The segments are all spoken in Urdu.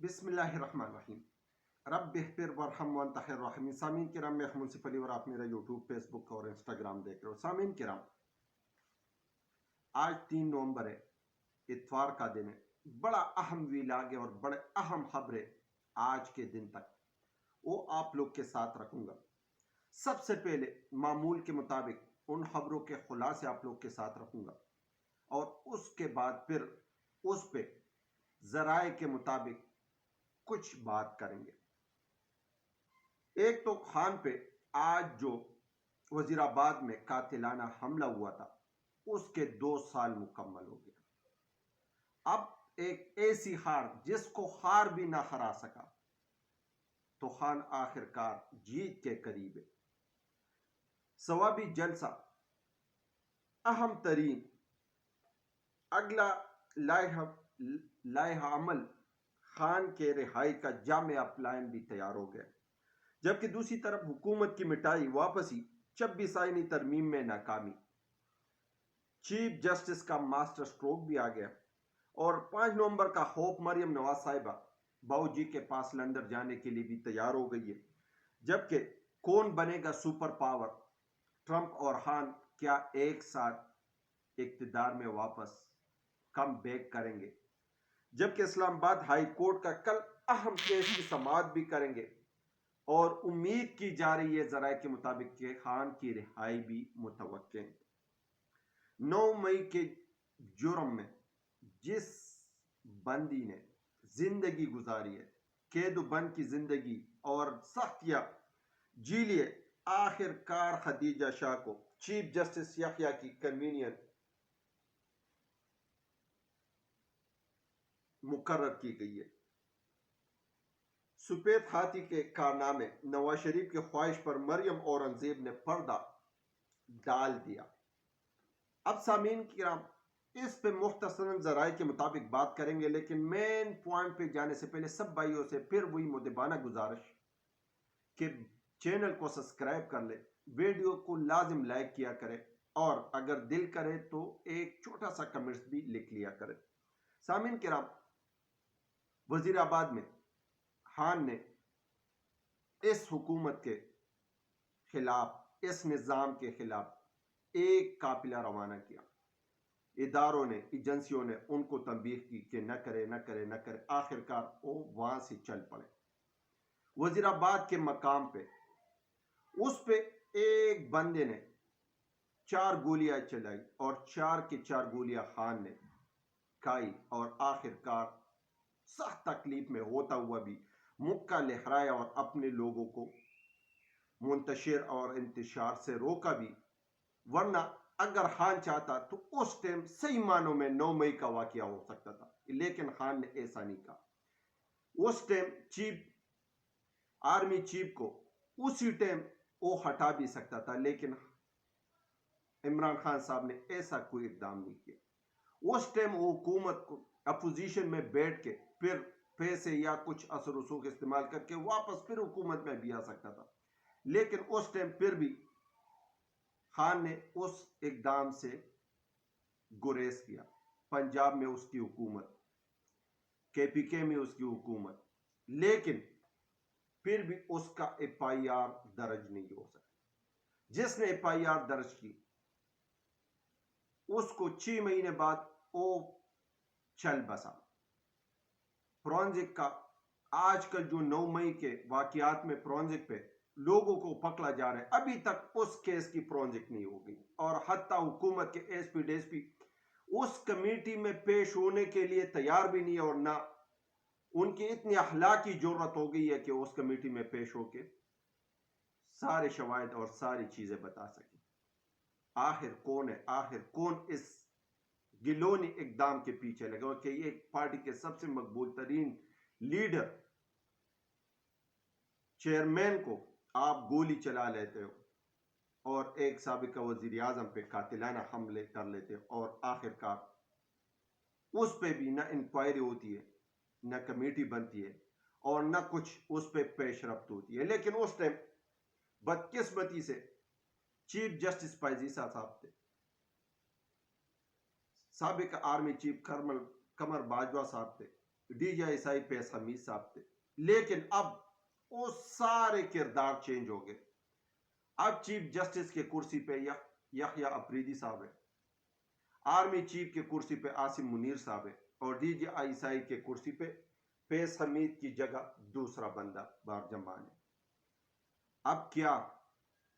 بسم اللہ الرحمن الرحیم۔ رب اغفر ورحم وانت خیر الراحمین۔ سامعین کرام، میں منصف علی اور آپ میرا یوٹیوب، فیس بک اور انسٹاگرام دیکھ رہے ہو۔ سامعین کرام، آج 3 نومبر ہے، اتوار کا دن ہے۔ بڑا اہم ویلاگ ہے اور بڑے اہم خبریں آج کے دن تک وہ آپ لوگ کے ساتھ رکھوں گا۔ سب سے پہلے معمول کے مطابق ان خبروں کے خلاصے آپ لوگ کے ساتھ رکھوں گا، اور اس کے بعد پھر اس پہ ذرائع کے مطابق کچھ بات کریں گے۔ ایک تو خان پہ آج جو وزیر آباد میں قاتلانہ حملہ ہوا تھا، اس کے 2 سال مکمل ہو گیا۔ اب ایک ایسی ہار جس کو ہار بھی نہ ہرا سکا، تو خان آخر کار جیت کے قریب ہے۔ ثوابی جلسہ، اہم ترین اگلا لائحہ عمل خان کے رہائی کا جامع پلان بھی تیار ہو گیا، جبکہ دوسری طرف حکومت کی مٹائی واپسی 26 آئینی ترمیم میں ناکامی، چیف جسٹس کا ماسٹر سٹروک بھی آ گیا، اور 5 نومبر کا خوف مریم نواز صاحبہ باؤ جی کے پاس لندن جانے کے لیے بھی تیار ہو گئی ہے۔ جبکہ کون بنے گا سپر پاور، ٹرمپ اور خان کیا ایک ساتھ اقتدار میں واپس کم بیک کریں گے؟ جبکہ اسلام آباد ہائی کورٹ کا کل اہم کیس کی سماعت بھی کریں گے، اور امید کی جا رہی ہے ذرائع کے مطابق کہ خان کی رہائی بھی متوقع ہے۔ 9 مئی کے جرم میں جس بندی نے زندگی گزاری ہے، قید و بند کی زندگی اور سختیاں جی لیے، آخر کار خدیجہ شاہ کو چیف جسٹس یحییٰ کی کنوینئن مقرر کی گئی ہے۔ سفید ہاتھی کے کارنامے، نواز شریف کی خواہش پر مریم اورنگزیب نے پردہ ڈال دیا۔ اب سامعین کرام، اس پہ مختصراً ذرائع کے مطابق بات کریں گے، لیکن مین پوائنٹ پہ جانے سے پہلے سب بھائیوں سے پھر وہی مدبانہ گزارش کہ چینل کو سبسکرائب کر لے، ویڈیو کو لازم لائک کیا کرے، اور اگر دل کرے تو ایک چھوٹا سا کمنٹس بھی لکھ لیا کرے۔ سامعین کرام، وزیر آباد میں خان نے اس حکومت کے خلاف، اس نظام کے خلاف ایک قافلہ روانہ کیا۔ اداروں نے، ایجنسیوں نے ان کو تنبیہ کی کہ نہ کرے۔ آخر کار وہ وہاں سے چل پڑے۔ وزیر آباد کے مقام پہ اس پہ ایک بندے نے 4 گولیاں چلائی، اور 4 کی 4 گولیاں خان نے کھائی، اور آخر کار سخت تکلیف میں ہوتا ہوا بھی مکہ لہرایا اور اپنے لوگوں کو منتشر اور انتشار سے روکا بھی۔ ورنہ اگر خان چاہتا تو اس ٹائم صحیح معنوں میں 9 مئی کا واقعہ ہو سکتا تھا، لیکن خان نے ایسا نہیں کہا۔ اس ٹائم آرمی چیف کو اسی ٹائم وہ ہٹا بھی سکتا تھا، لیکن عمران خان صاحب نے ایسا کوئی اقدام نہیں کیا۔ اس ٹائم وہ حکومت کو اپوزیشن میں بیٹھ کے پھر پیسے یا کچھ اثر رسوخ استعمال کر کے واپس پھر حکومت میں بھی آ سکتا تھا، لیکن اس ٹائم پھر بھی خان نے اس اقدام سے گریز کیا۔ پنجاب میں اس کی حکومت، KPK میں اس کی حکومت، لیکن پھر بھی اس کا FIR درج نہیں ہو سکا۔ جس نے FIR درج کی اس کو 6 مہینے بعد وہ چل بسا۔ فرانزک کا آج کل جو 9 مئی کے واقعات میں فرانزک پہ لوگوں کو پکڑا جا رہا ہے، ابھی تک اس کیس کی فرانزک نہیں ہو گئی، اور حتیٰ حکومت کے SP اس کمیٹی میں پیش ہونے کے لیے تیار بھی نہیں، اور نہ ان کی اتنی اخلاقی جرت ہو گئی ہے کہ اس کمیٹی میں پیش ہو کے سارے شواہد اور ساری چیزیں بتا سکیں۔ آخر کون ہے، آخر کون اس گلونی اقدام کے پیچھے لگا کہ ایک پارٹی کے سب سے مقبول ترین لیڈر، چیئرمین کو آپ گولی چلا لیتے ہو، اور ایک سابقہ وزیر اعظم پہ قاتلانہ حملے کر لیتے ہو، اور آخر کار اس پہ بھی نہ انکوائری ہوتی ہے، نہ کمیٹی بنتی ہے، اور نہ کچھ اس پہ پیش رفت ہوتی ہے۔ لیکن اس ٹائم بدقسمتی سے چیف جسٹس پائزیسا صاحب تھے، سابق آرمی چیف قمر باجوہ صاحب تھے، ڈی جی آئی سائی فیض حمید صاحب تھے، لیکن اب وہ سارے کردار چینج ہو گئے. اب چیف جسٹس کے کرسی پہ یحییٰ افریدی صاحب ہے، آرمی چیف کے کرسی پہ عاصم منیر صاحب ہے، اور ڈی جی آئی سائی کے کرسی پہ فیض حمید کی جگہ دوسرا بندہ بارجمان ہے. اب کیا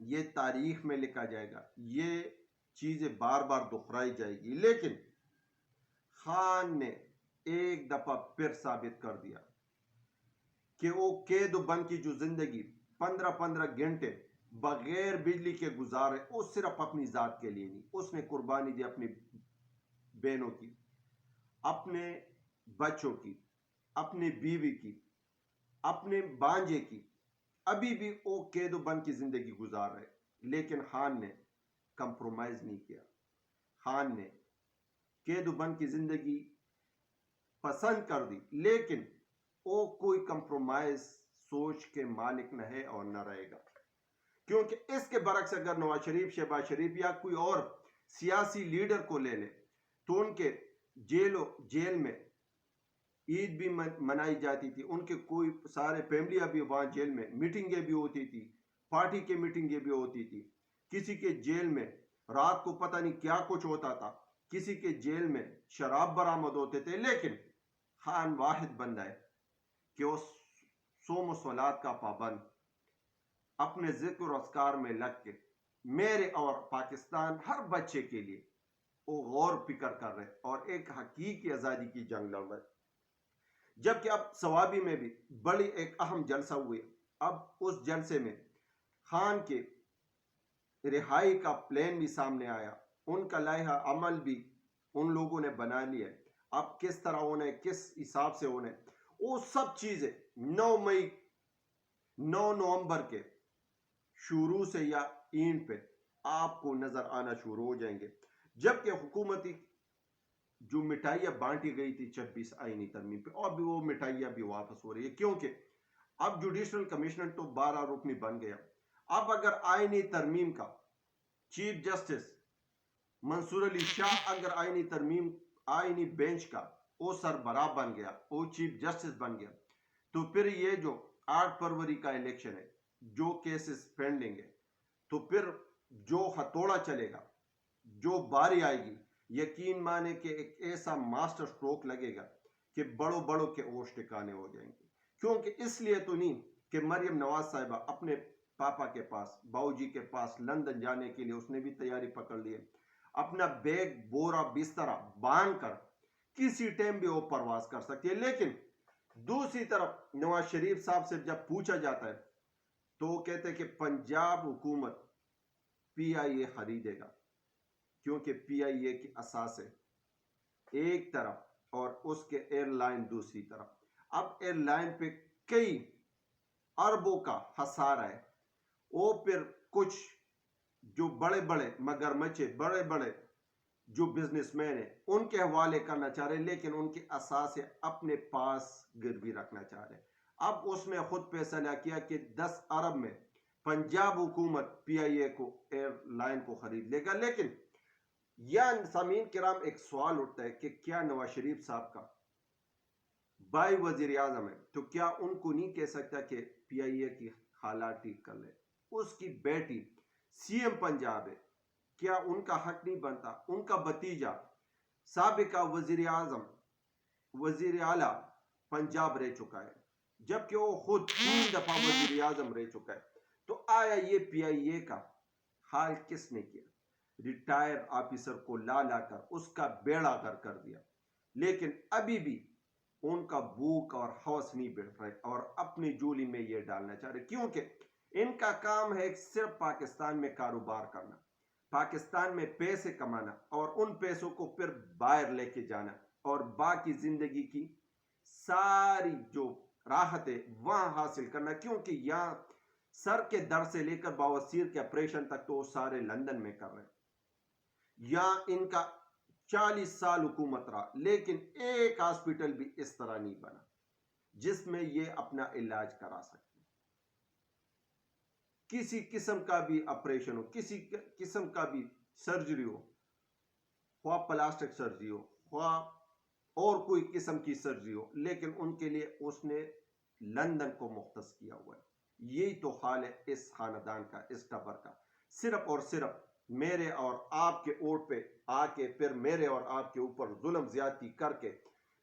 یہ تاریخ میں لکھا جائے گا، یہ چیزیں بار بار دہرائی جائے گی، لیکن خان نے ایک دفعہ پھر ثابت کر دیا کہ وہ قید و بند کی جو زندگی 15 گھنٹے بغیر بجلی کے گزارے، وہ صرف اپنی ذات کے لیے نہیں، اس نے قربانی دی اپنی بہنوں کی، اپنے بچوں کی، اپنی بیوی کی، اپنے بانجے کی. ابھی بھی وہ قید و بند کی زندگی گزار رہے، لیکن خان نے کمپرومائز نہیں کیا. خان نے قید و بند کی زندگی پسند کر دی، لیکن وہ کوئی کمپرومائز سوچ کے مالک نہ ہے اور نہ رہے گا. کیونکہ اس کے برعکس اگر نواز شریف، شہباز شریف یا کوئی اور سیاسی لیڈر کو لے لے تو ان کے جیل میں عید بھی منائی جاتی تھی، ان کے کوئی سارے فیملیاں بھی وہاں جیل میں میٹنگیں بھی ہوتی تھی، پارٹی کی میٹنگیں بھی ہوتی تھی. کسی کے جیل میں رات کو پتہ نہیں کیا کچھ ہوتا تھا، کسی کے جیل میں شراب برآمد ہوتے تھے. لیکن خان واحد بندہ ہے کہ وہ صوم و صلات کا پابند، اپنے ذکر و اذکار میں لگ کے میرے اور پاکستان ہر بچے کے لیے وہ غور فکر کر رہے اور ایک حقیقی آزادی کی جنگ لڑ رہے. جبکہ اب سوابی میں بھی بڑی ایک اہم جلسہ ہوئی. اب اس جلسے میں خان کے رہائی کا پلان بھی سامنے آیا، ان کا لائحہ عمل بھی ان لوگوں نے بنا لیا. اب کس طرح ہونا ہے، کس حساب سے ہونا ہے، وہ سب چیزیں 9 نومبر کے شروع سے یا اینڈ پہ آپ کو نظر آنا شروع ہو جائیں گے. جبکہ حکومتی جو مٹھائیاں بانٹی گئی تھی 26 آئینی ترمیم پہ، اور بھی وہ مٹھائیاں بھی واپس ہو رہی ہے، کیونکہ اب جوڈیشنل کمشنر تو 12 رکنی بن گیا. اب اگر آئینی ترمیم کا چیف جسٹس منصور علی شاہ اگر آئینی بینچ کا وہ سربراہ بن گیا، وہ چیف جسٹس بن گیا، تو پھر یہ جو 8 فروری کا الیکشن ہے، جو کیسز پینڈنگ ہے، تو پھر جو ہتھوڑا چلے گا، جو باری آئے گی، یقین مانے کہ ایک ایسا ماسٹر سٹروک لگے گا کہ بڑوں کے ہوش ٹھکانے ہو جائیں گے. کیونکہ اس لیے تو نہیں کہ مریم نواز صاحبہ اپنے پاپا کے پاس، باؤ جی کے پاس لندن جانے کے لیے اس نے بھی تیاری پکڑ لی ہے، اپنا بیگ بورا بسترا باندھ کر کسی ٹائم بھی وہ پرواز کر سکتی ہے. لیکن دوسری طرف نواز شریف صاحب سے جب پوچھا جاتا ہے تو وہ کہتے ہیں کہ پنجاب حکومت پی آئی اے خریدے گا، کیونکہ پی آئی اے کی اساسیں ایک طرف اور اس کے ایئر لائن دوسری طرف. اب ایئر لائن پہ کئی اربوں کا خسارہ ہے، وہ پھر کچھ جو بڑے مگرمچے، بڑے جو بزنس مین ہیں ان کے حوالے کرنا چاہ رہے، لیکن ان کے اساسیں اپنے پاس گروی رکھنا چاہ رہے. اب اس نے خود فیصلہ کیا کہ 10 ارب میں پنجاب حکومت پی آئی اے کو ایئر لائن کو خرید لے گا. لیکن یا سامعین کرام ایک سوال اٹھتا ہے کہ کیا نواز شریف صاحب کا بھائی وزیر اعظم ہے تو کیا ان کو نہیں کہہ سکتا کہ پی آئی اے کی حالات ٹھیک کر لے؟ اس کی بیٹی سی ایم پنجاب ہے، کیا ان کا حق نہیں بنتا؟ ان کا بھتیجا سابقہ وزیر اعظم، وزیر اعلیٰ پنجاب رہ چکا ہے، جبکہ وہ خود 3 دفعہ وزیر اعظم رہ چکا ہے. تو آیا یہ پی آئی اے کا حال کس نے کیا؟ ریٹائر آفیسر کو لا کر اس کا بیڑا غرق کر دیا. لیکن ابھی بھی ان کا بھوک اور ہوس نہیں بڑھ رہے اور اپنی جولی میں یہ ڈالنا چاہ رہے، کیونکہ ان کا کام ہے صرف پاکستان میں کاروبار کرنا، پاکستان میں پیسے کمانا اور ان پیسوں کو پھر باہر لے کے جانا، اور باقی زندگی کی ساری جو راحتیں وہاں حاصل کرنا. کیونکہ یہاں سر کے در سے لے کر بواسیر کے آپریشن تک تو وہ سارے لندن میں کر رہے ہیں. یہاں ان کا 40 سال حکومت رہا، لیکن ایک ہاسپٹل بھی اس طرح نہیں بنا جس میں یہ اپنا علاج کرا سکتے. کسی قسم کا بھی آپریشن ہو، کسی قسم کا بھی سرجری ہو، خواہ پلاسٹک سرجری ہو، خواہ اور کوئی قسم کی سرجری ہو، لیکن ان کے لیے اس نے لندن کو مختص کیا ہوا ہے۔ یہی تو حال ہے اس خاندان کا، اس ٹبر کا، صرف اور صرف میرے اور آپ کے ووٹ پہ آ کے پھر میرے اور آپ کے اوپر ظلم زیادتی کر کے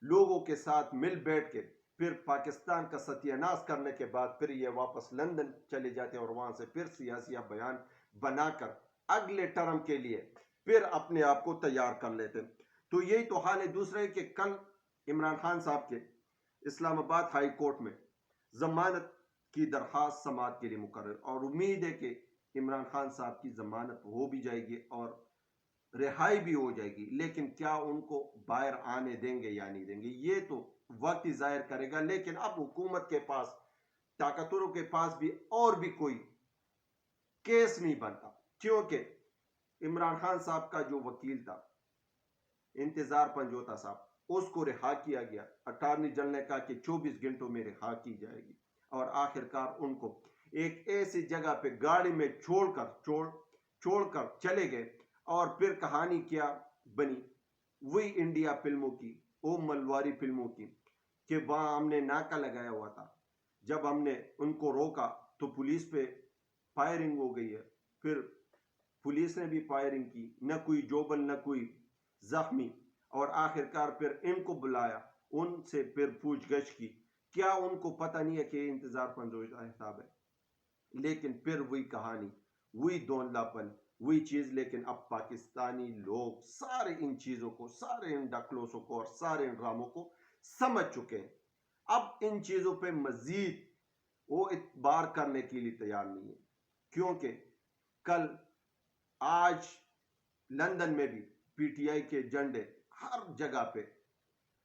لوگوں کے ساتھ مل بیٹھ کے پھر پاکستان کا ستیہ ناش کرنے کے بعد پھر یہ واپس لندن چلے جاتے اور وہاں سے پھر سیاسی بیان بنا کر اگلے ٹرم کے لیے پھر اپنے آپ کو تیار کر لیتے۔ تو یہی تو حال ہے۔ دوسرے کہ کل عمران خان صاحب کے اسلام آباد ہائی کورٹ میں ضمانت کی درخواست سماعت کے لیے مقرر، اور امید ہے کہ عمران خان صاحب کی ضمانت ہو بھی جائے گی اور رہائی بھی ہو جائے گی، لیکن کیا ان کو باہر آنے دیں گے یا نہیں دیں گے یہ تو وقت ہی ظاہر کرے گا۔ لیکن اب حکومت کے پاس، طاقتوروں کے پاس بھی اور بھی کوئی کیس نہیں بنتا، کیونکہ عمران خان صاحب کا جو وکیل تھا انتظار پنجوتا صاحب، اس کو رہا کیا گیا۔ اٹارنی جنرل نے کہا کہ 24 گھنٹوں میں رہا کی جائے گی، اور آخر کار ان کو ایک ایسی جگہ پہ گاڑی میں چھوڑ کر چلے گئے، اور پھر کہانی کیا بنی وہی انڈیا فلموں کی، او ملواری فلموں کی، کہ وہاں ہم نے ناکا لگایا ہوا تھا، جب ہم نے ان کو روکا تو پولیس پہ فائرنگ ہو گئی ہے، پھر پولیس نے بھی فائرنگ کی، نہ کوئی جوبن نہ کوئی زخمی، اور آخر کار پھر ان کو بلایا، ان سے پھر پوچھ گچھ کی۔ کیا ان کو پتہ نہیں ہے کہ یہ انتظار پنجوتا حساب ہے؟ لیکن پھر وہی کہانی، وہی دھوندلا پن، وہی چیز۔ لیکن اب پاکستانی لوگ سارے ان چیزوں کو، سارے ان ڈکلوسوں کو اور سارے ان ڈراموں کو سمجھ چکے ہیں۔ اب ان چیزوں پہ مزید وہ اعتبار کرنے کے لیے تیار نہیں ہے، کیونکہ کل آج لندن میں بھی پی ٹی آئی کے جھنڈے ہر جگہ پہ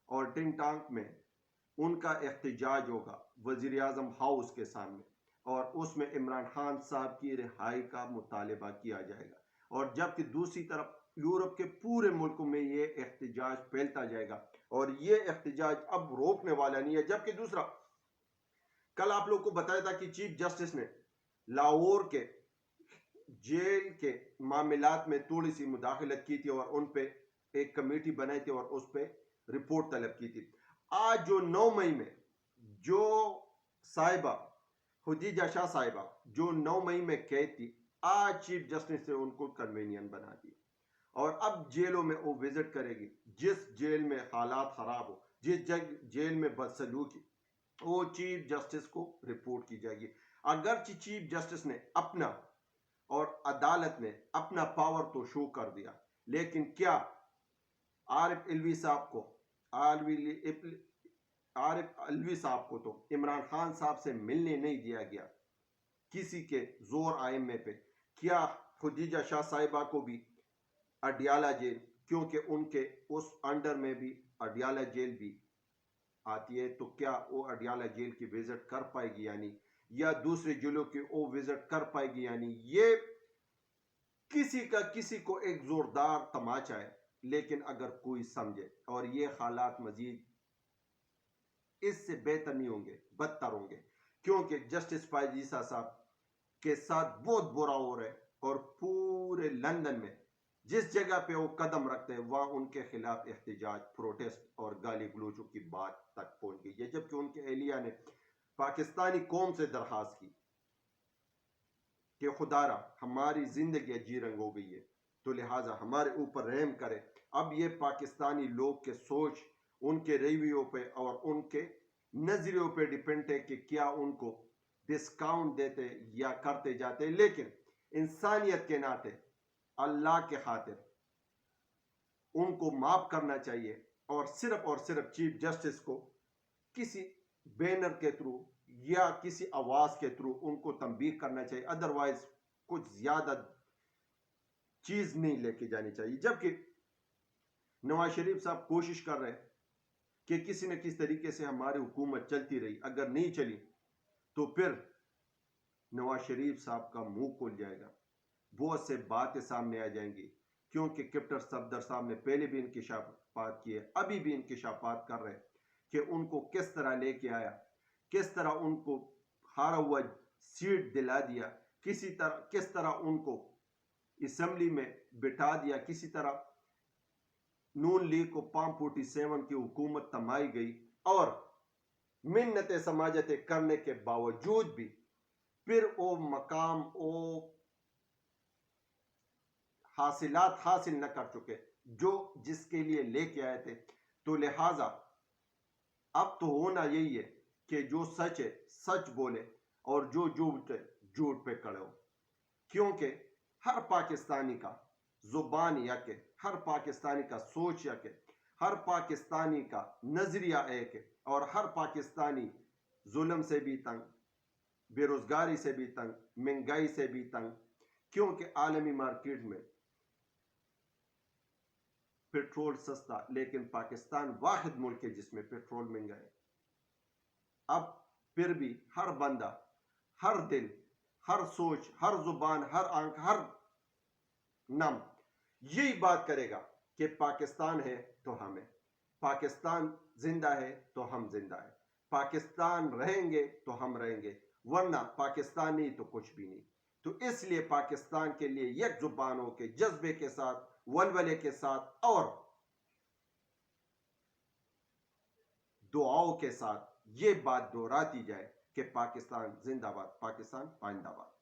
اور ٹنگ ٹانک میں ان کا احتجاج ہوگا وزیر اعظم ہاؤس کے سامنے، اور اس میں عمران خان صاحب کی رہائی کا مطالبہ کیا جائے گا، اور جبکہ دوسری طرف یورپ کے پورے ملکوں میں یہ احتجاج پھیلتا جائے گا، اور یہ احتجاج اب روکنے والا نہیں ہے۔ جبکہ دوسرا، کل آپ لوگ کو بتایا تھا کہ چیف جسٹس نے لاہور کے جیل کے معاملات میں تھوڑی سی مداخلت کی تھی، اور ان پہ ایک کمیٹی بنائی تھی اور اس پہ رپورٹ طلب کی تھی۔ آج جو 9 مئی میں جو صاحبہ خدیجہ شاہ صاحبہ جو 9 مئی میں قید تھی، آج چیف جسٹس نے ان کو کنوینین بنا دی، اور اب جیلوں میں وہ وزٹ کرے گی، جس جیل میں حالات خراب ہو، جس جیل میں بدسلوکی، وہ چیف جسٹس کو رپورٹ کی جائے گی۔ اگرچہ چیف جسٹس نے اپنا اور عدالت نے اپنا پاور تو شو کر دیا، لیکن کیا عارف علوی صاحب کو تو عمران خان صاحب سے ملنے نہیں دیا گیا کسی کے زور آئمے پہ؟ کیا خدیجہ شاہ صاحبہ کو بھی اڈیالہ جیل، کیونکہ ان کے اس انڈر میں بھی اڈیالہ جیل بھی آتی ہے، تو کیا وہ اڈیالہ جیل کی وزٹ کر پائے گی یعنی، یا دوسرے جیلوں کی وہ وزٹ کر پائے گی یعنی؟ یہ کسی کو ایک زوردار تماچا ہے، لیکن اگر کوئی سمجھے، اور یہ حالات مزید اس سے بہتر نہیں ہوں گے، بدتر ہوں گے، کیونکہ جسٹس پائیزیسا صاحب کے ساتھ بہت برا ہو رہا ہے، اور پورے لندن میں جس جگہ پہ وہ قدم رکھتے ہیں وہاں ان کے خلاف احتجاج، پروٹیسٹ اور گالی گلوچوں کی بات تک پہنچ گئی ہے، جبکہ ان کے اہلیہ نے پاکستانی قوم سے درخواست کی کہ خدا را ہماری زندگی جی رنگ ہو گئی ہے، تو لہٰذا ہمارے اوپر رحم کرے۔ اب یہ پاکستانی لوگ کے سوچ، ان کے رویوں پہ اور ان کے نظریوں پہ ڈیپینڈ ہے کہ کیا ان کو ڈسکاؤنٹ دیتے یا کرتے جاتے، لیکن انسانیت کے ناطے اللہ کے خاطر ان کو معاف کرنا چاہیے، اور صرف چیف جسٹس کو کسی بینر کے تھرو یا کسی آواز کے تھرو ان کو تنبیہ کرنا چاہیے، ادروائز کچھ زیادہ چیز نہیں لے کے جانی چاہیے۔ جبکہ نواز شریف صاحب کوشش کر رہے کہ کسی نہ کسی طریقے سے ہماری حکومت چلتی رہی، اگر نہیں چلی تو پھر نواز شریف صاحب کا منہ کھل جائے گا، بہت سے باتیں سامنے آ جائیں گی، کیونکہ کیپٹن صفدر صاحب نے پہلے بھی انکشافات کیے، ابھی بھی انکشافات کر رہے کہ ان کو کس طرح لے کے آیا، کس طرح ان کو ہارا ہوا سیٹ دلا دیا، کس طرح ان کو اسمبلی میں بٹھا دیا، کسی طرح نون لیگ کو پام 47 کی حکومت تمائی گئی اور منت سماجتیں کرنے کے باوجود بھی پھر وہ مقام او حاصلات حاصل نہ کر چکے جو جس کے لیے لے کے آئے تھے. تو لہٰذا اب تو ہونا یہی ہے کہ جو سچ ہے سچ بولے اور جو جھوٹ ہے جھوٹ پہ کڑے ہو، کیونکہ ہر پاکستانی کا زبان یک ہے، ہر پاکستانی کا سوچ یک ہے، ہر پاکستانی کا نظریہ ایک ہے، اور ہر پاکستانی ظلم سے بھی تنگ، بے روزگاری سے بھی تنگ، مہنگائی سے بھی تنگ، کیونکہ عالمی مارکیٹ میں پیٹرول سستا لیکن پاکستان واحد ملک ہے جس میں پیٹرول مہنگا ہے. اب پھر بھی ہر بندہ، ہر دل، ہر سوچ، ہر زبان، ہر آنکھ، ہر نم یہی بات کرے گا کہ پاکستان ہے تو ہم ہیں، پاکستان زندہ ہے تو ہم زندہ ہیں، پاکستان رہیں گے تو ہم رہیں گے، ورنہ پاکستان نہیں تو کچھ بھی نہیں. تو اس لیے پاکستان کے لیے یک زبانوں کے جذبے کے ساتھ، ولولے کے ساتھ اور دعاؤں کے ساتھ یہ بات دہراتی جائے کہ پاکستان زندہ باد، پاکستان پائندہ باد.